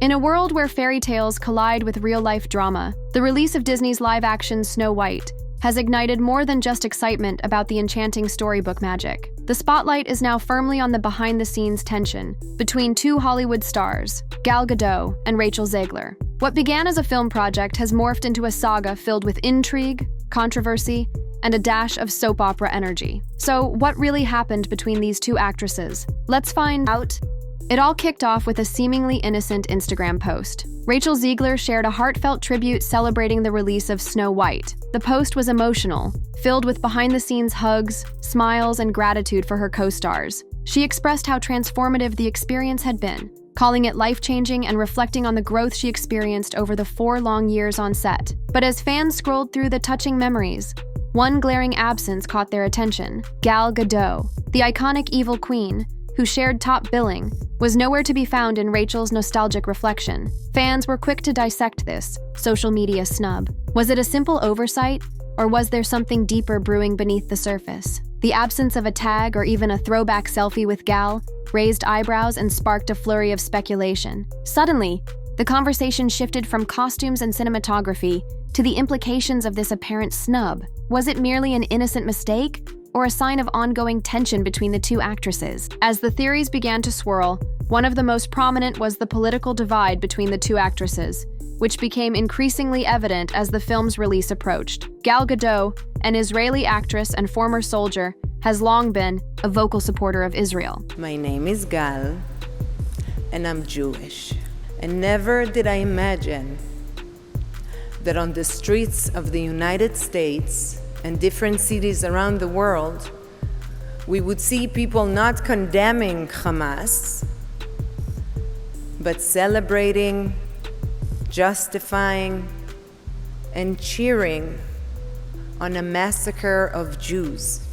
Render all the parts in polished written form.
In a world where fairy tales collide with real-life drama, the release of Disney's live-action Snow White has ignited more than just excitement about the enchanting storybook magic. The spotlight is now firmly on the behind-the-scenes tension between two Hollywood stars, Gal Gadot and Rachel Zegler. What began as a film project has morphed into a saga filled with intrigue, controversy, and a dash of soap opera energy. So, what really happened between these two actresses? Let's find out. It all kicked off with a seemingly innocent Instagram post. Rachel Zegler shared a heartfelt tribute celebrating the release of Snow White. The post was emotional, filled with behind-the-scenes hugs, smiles, and gratitude for her co-stars. She expressed how transformative the experience had been, calling it life-changing and reflecting on the growth she experienced over the 4 long years on set. But as fans scrolled through the touching memories, one glaring absence caught their attention: Gal Gadot, the iconic evil queen, who shared top billing, was nowhere to be found in Rachel's nostalgic reflection. Fans were quick to dissect this social media snub. Was it a simple oversight, or was there something deeper brewing beneath the surface? The absence of a tag or even a throwback selfie with Gal raised eyebrows and sparked a flurry of speculation. Suddenly, the conversation shifted from costumes and cinematography to the implications of this apparent snub. Was it merely an innocent mistake, or a sign of ongoing tension between the two actresses? As the theories began to swirl, one of the most prominent was the political divide between the two actresses, which became increasingly evident as the film's release approached. Gal Gadot, an Israeli actress and former soldier, has long been a vocal supporter of Israel. My name is Gal, and I'm Jewish. And never did I imagine that on the streets of the United States and different cities around the world, we would see people not condemning Hamas, but celebrating, justifying, and cheering on a massacre of Jews.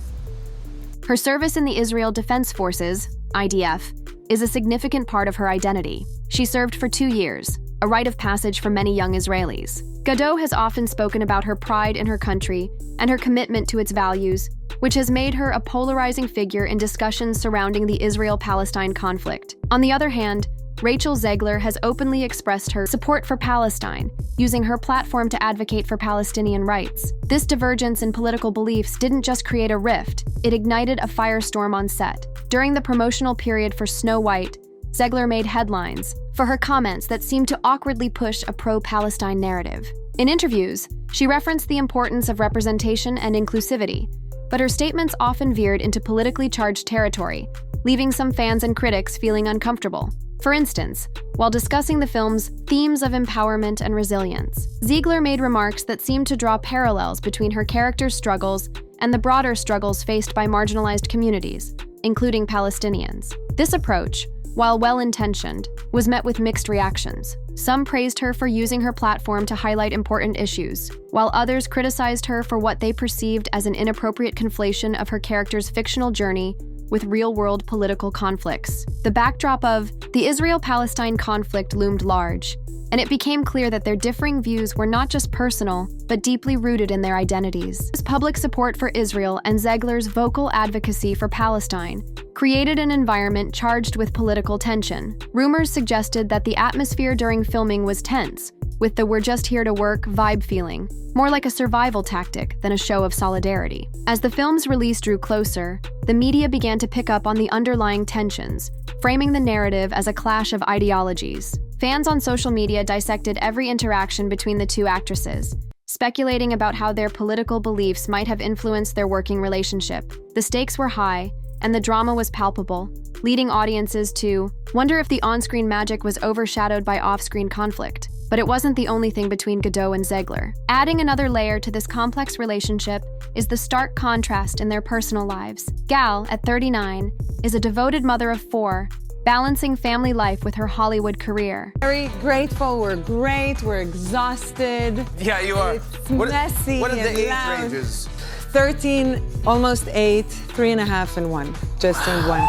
Her service in the Israel Defense Forces, IDF, is a significant part of her identity. She served for 2 years, a rite of passage for many young Israelis. Gadot has often spoken about her pride in her country and her commitment to its values, which has made her a polarizing figure in discussions surrounding the Israel-Palestine conflict. On the other hand, Rachel Zegler has openly expressed her support for Palestine, using her platform to advocate for Palestinian rights. This divergence in political beliefs didn't just create a rift, it ignited a firestorm on set. During the promotional period for Snow White, Zegler made headlines for her comments that seemed to awkwardly push a pro-Palestine narrative. In interviews, she referenced the importance of representation and inclusivity, but her statements often veered into politically charged territory, leaving some fans and critics feeling uncomfortable. For instance, while discussing the film's themes of empowerment and resilience, Zegler made remarks that seemed to draw parallels between her character's struggles and the broader struggles faced by marginalized communities, including Palestinians. This approach, while well-intentioned, was met with mixed reactions. Some praised her for using her platform to highlight important issues, while others criticized her for what they perceived as an inappropriate conflation of her character's fictional journey with real-world political conflicts. The backdrop of the Israel-Palestine conflict loomed large, and it became clear that their differing views were not just personal, but deeply rooted in their identities. Public support for Israel and Zegler's vocal advocacy for Palestine created an environment charged with political tension. Rumors suggested that the atmosphere during filming was tense, with the "we're just here to work" vibe feeling more like a survival tactic than a show of solidarity. As the film's release drew closer, the media began to pick up on the underlying tensions, framing the narrative as a clash of ideologies. Fans on social media dissected every interaction between the two actresses, speculating about how their political beliefs might have influenced their working relationship. The stakes were high, and the drama was palpable, leading audiences to wonder if the on-screen magic was overshadowed by off-screen conflict. But it wasn't the only thing between Gadot and Zegler. Adding another layer to this complex relationship is the stark contrast in their personal lives. Gal, at 39, is a devoted mother of 4, balancing family life with her Hollywood career. Very grateful, we're great, we're exhausted. Yeah, you are. It's messy. What are the age loud. ranges? 13, almost 8, 3.5, and 1. Just in 1.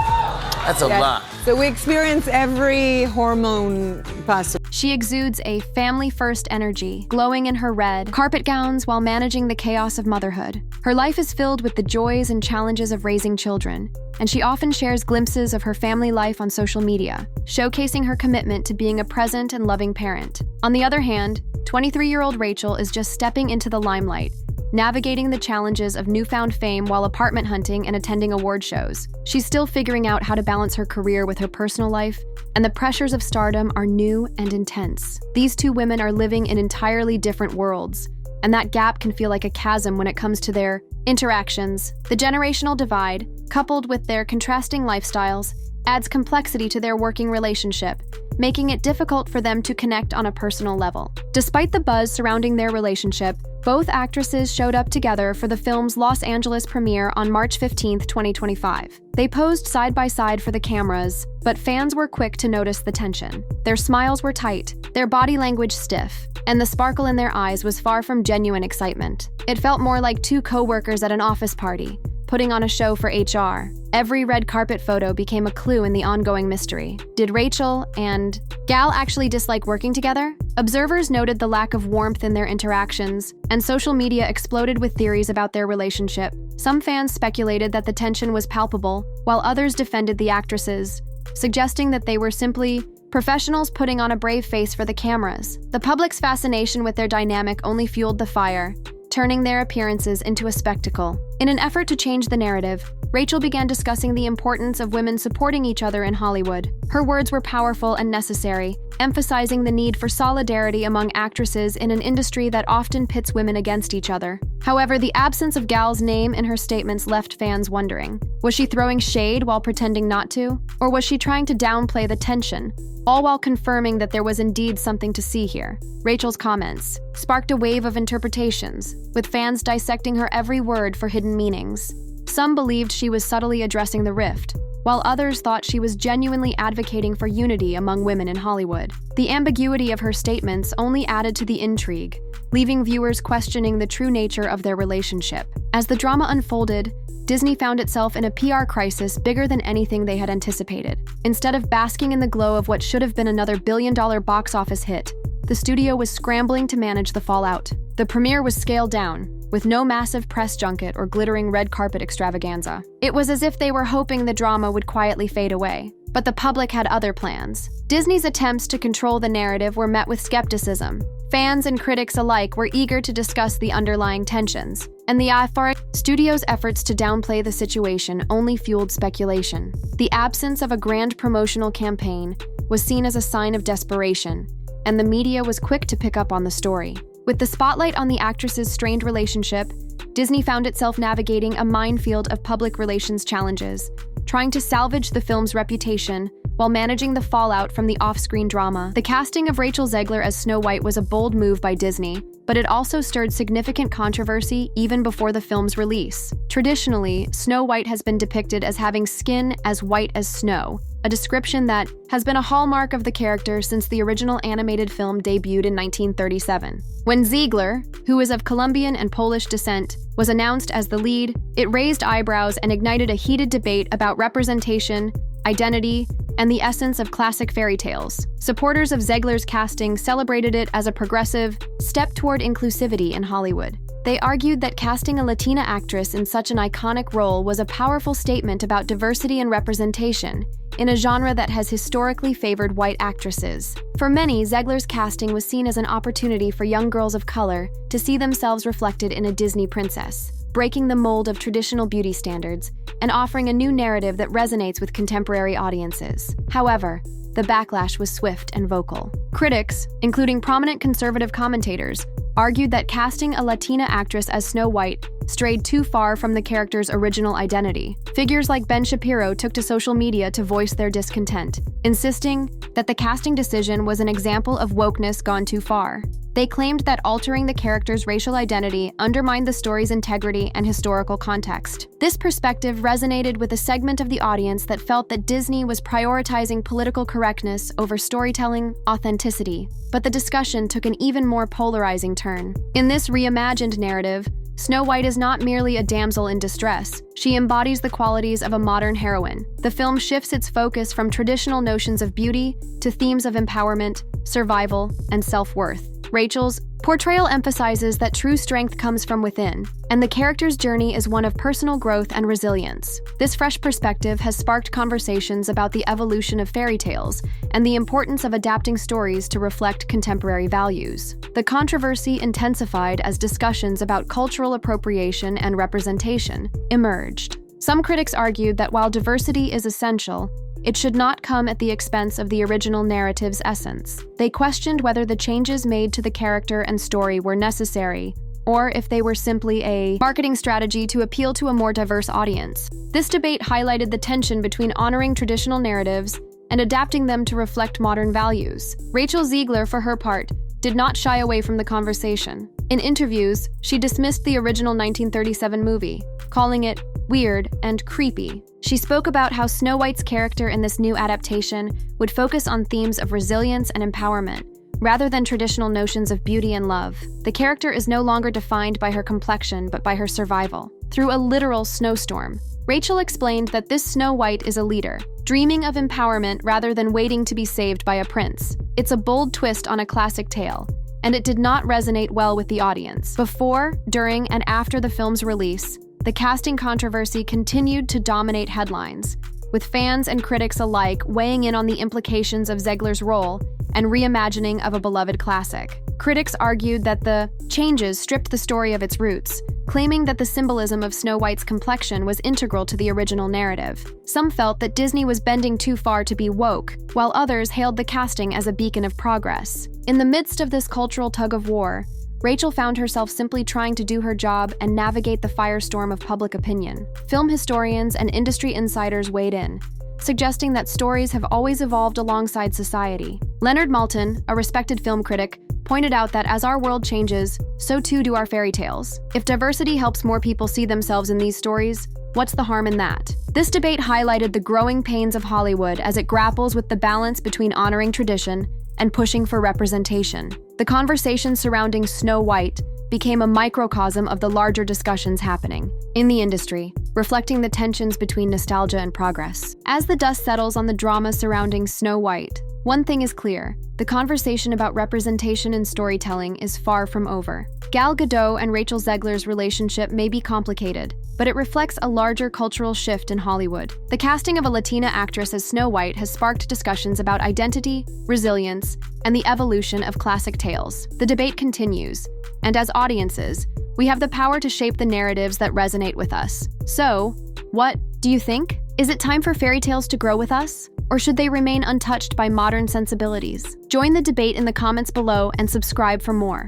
That's a lot. So we experience every hormone possible. She exudes a family-first energy, glowing in her red carpet gowns while managing the chaos of motherhood. Her life is filled with the joys and challenges of raising children, and she often shares glimpses of her family life on social media, showcasing her commitment to being a present and loving parent. On the other hand, 23-year-old Rachel is just stepping into the limelight, navigating the challenges of newfound fame while apartment hunting and attending award shows. She's still figuring out how to balance her career with her personal life, and the pressures of stardom are new and intense. These two women are living in entirely different worlds, and that gap can feel like a chasm when it comes to their interactions. The generational divide, coupled with their contrasting lifestyles, adds complexity to their working relationship, making it difficult for them to connect on a personal level. Despite the buzz surrounding their relationship, both actresses showed up together for the film's Los Angeles premiere on March 15, 2025. They posed side by side for the cameras, but fans were quick to notice the tension. Their smiles were tight, their body language stiff, and the sparkle in their eyes was far from genuine excitement. It felt more like two co-workers at an office party, putting on a show for HR. Every red carpet photo became a clue in the ongoing mystery. Did Rachel and Gal actually dislike working together? Observers noted the lack of warmth in their interactions, and social media exploded with theories about their relationship. Some fans speculated that the tension was palpable, while others defended the actresses, suggesting that they were simply professionals putting on a brave face for the cameras. The public's fascination with their dynamic only fueled the fire, turning their appearances into a spectacle. In an effort to change the narrative, Rachel began discussing the importance of women supporting each other in Hollywood. Her words were powerful and necessary, emphasizing the need for solidarity among actresses in an industry that often pits women against each other. However, the absence of Gal's name in her statements left fans wondering. Was she throwing shade while pretending not to? Or was she trying to downplay the tension, all while confirming that there was indeed something to see here? Rachel's comments sparked a wave of interpretations, with fans dissecting her every word for hidden meanings. Some believed she was subtly addressing the rift, while others thought she was genuinely advocating for unity among women in Hollywood. The ambiguity of her statements only added to the intrigue, leaving viewers questioning the true nature of their relationship. As the drama unfolded, Disney found itself in a PR crisis bigger than anything they had anticipated. Instead of basking in the glow of what should have been another billion-dollar box office hit, the studio was scrambling to manage the fallout. The premiere was scaled down, with no massive press junket or glittering red carpet extravaganza. It was as if they were hoping the drama would quietly fade away. But the public had other plans. Disney's attempts to control the narrative were met with skepticism. Fans and critics alike were eager to discuss the underlying tensions, and the studio's efforts to downplay the situation only fueled speculation. The absence of a grand promotional campaign was seen as a sign of desperation, and the media was quick to pick up on the story. With the spotlight on the actress's strained relationship, Disney found itself navigating a minefield of public relations challenges, trying to salvage the film's reputation while managing the fallout from the off-screen drama. The casting of Rachel Zegler as Snow White was a bold move by Disney, but it also stirred significant controversy even before the film's release. Traditionally, Snow White has been depicted as having skin as white as snow, a description that has been a hallmark of the character since the original animated film debuted in 1937. When Zegler, who is of Colombian and Polish descent, was announced as the lead, it raised eyebrows and ignited a heated debate about representation, identity, and the essence of classic fairy tales. Supporters of Zegler's casting celebrated it as a progressive step toward inclusivity in Hollywood. They argued that casting a Latina actress in such an iconic role was a powerful statement about diversity and representation in a genre that has historically favored white actresses. For many, Zegler's casting was seen as an opportunity for young girls of color to see themselves reflected in a Disney princess, breaking the mold of traditional beauty standards and offering a new narrative that resonates with contemporary audiences. However, the backlash was swift and vocal. Critics, including prominent conservative commentators, argued that casting a Latina actress as Snow White strayed too far from the character's original identity. Figures like Ben Shapiro took to social media to voice their discontent, insisting that the casting decision was an example of wokeness gone too far. They claimed that altering the character's racial identity undermined the story's integrity and historical context. This perspective resonated with a segment of the audience that felt that Disney was prioritizing political correctness over storytelling authenticity. But the discussion took an even more polarizing turn. In this reimagined narrative, Snow White is not merely a damsel in distress. She embodies the qualities of a modern heroine. The film shifts its focus from traditional notions of beauty to themes of empowerment, survival, and self-worth. Rachel's portrayal emphasizes that true strength comes from within, and the character's journey is one of personal growth and resilience. This fresh perspective has sparked conversations about the evolution of fairy tales and the importance of adapting stories to reflect contemporary values. The controversy intensified as discussions about cultural appropriation and representation emerged. Some critics argued that while diversity is essential, it should not come at the expense of the original narrative's essence. They questioned whether the changes made to the character and story were necessary, or if they were simply a marketing strategy to appeal to a more diverse audience. This debate highlighted the tension between honoring traditional narratives and adapting them to reflect modern values. Rachel Zegler, for her part, did not shy away from the conversation. In interviews, she dismissed the original 1937 movie, calling it weird and creepy. She spoke about how Snow White's character in this new adaptation would focus on themes of resilience and empowerment, rather than traditional notions of beauty and love. The character is no longer defined by her complexion, but by her survival. Through a literal snowstorm, Rachel explained that this Snow White is a leader, dreaming of empowerment rather than waiting to be saved by a prince. It's a bold twist on a classic tale, and it did not resonate well with the audience. Before, during, and after the film's release, the casting controversy continued to dominate headlines, with fans and critics alike weighing in on the implications of Zegler's role and reimagining of a beloved classic. Critics argued that the changes stripped the story of its roots, claiming that the symbolism of Snow White's complexion was integral to the original narrative. Some felt that Disney was bending too far to be woke, while others hailed the casting as a beacon of progress. In the midst of this cultural tug-of-war, Rachel found herself simply trying to do her job and navigate the firestorm of public opinion. Film historians and industry insiders weighed in, suggesting that stories have always evolved alongside society. Leonard Maltin, a respected film critic, pointed out that as our world changes, so too do our fairy tales. If diversity helps more people see themselves in these stories, what's the harm in that? This debate highlighted the growing pains of Hollywood as it grapples with the balance between honoring tradition and pushing for representation. The conversation surrounding Snow White became a microcosm of the larger discussions happening in the industry, reflecting the tensions between nostalgia and progress. As the dust settles on the drama surrounding Snow White, one thing is clear: the conversation about representation in storytelling is far from over. Gal Gadot and Rachel Zegler's relationship may be complicated, but it reflects a larger cultural shift in Hollywood. The casting of a Latina actress as Snow White has sparked discussions about identity, resilience, and the evolution of classic tales. The debate continues, and as audiences, we have the power to shape the narratives that resonate with us. So, what do you think? Is it time for fairy tales to grow with us? Or should they remain untouched by modern sensibilities? Join the debate in the comments below and subscribe for more.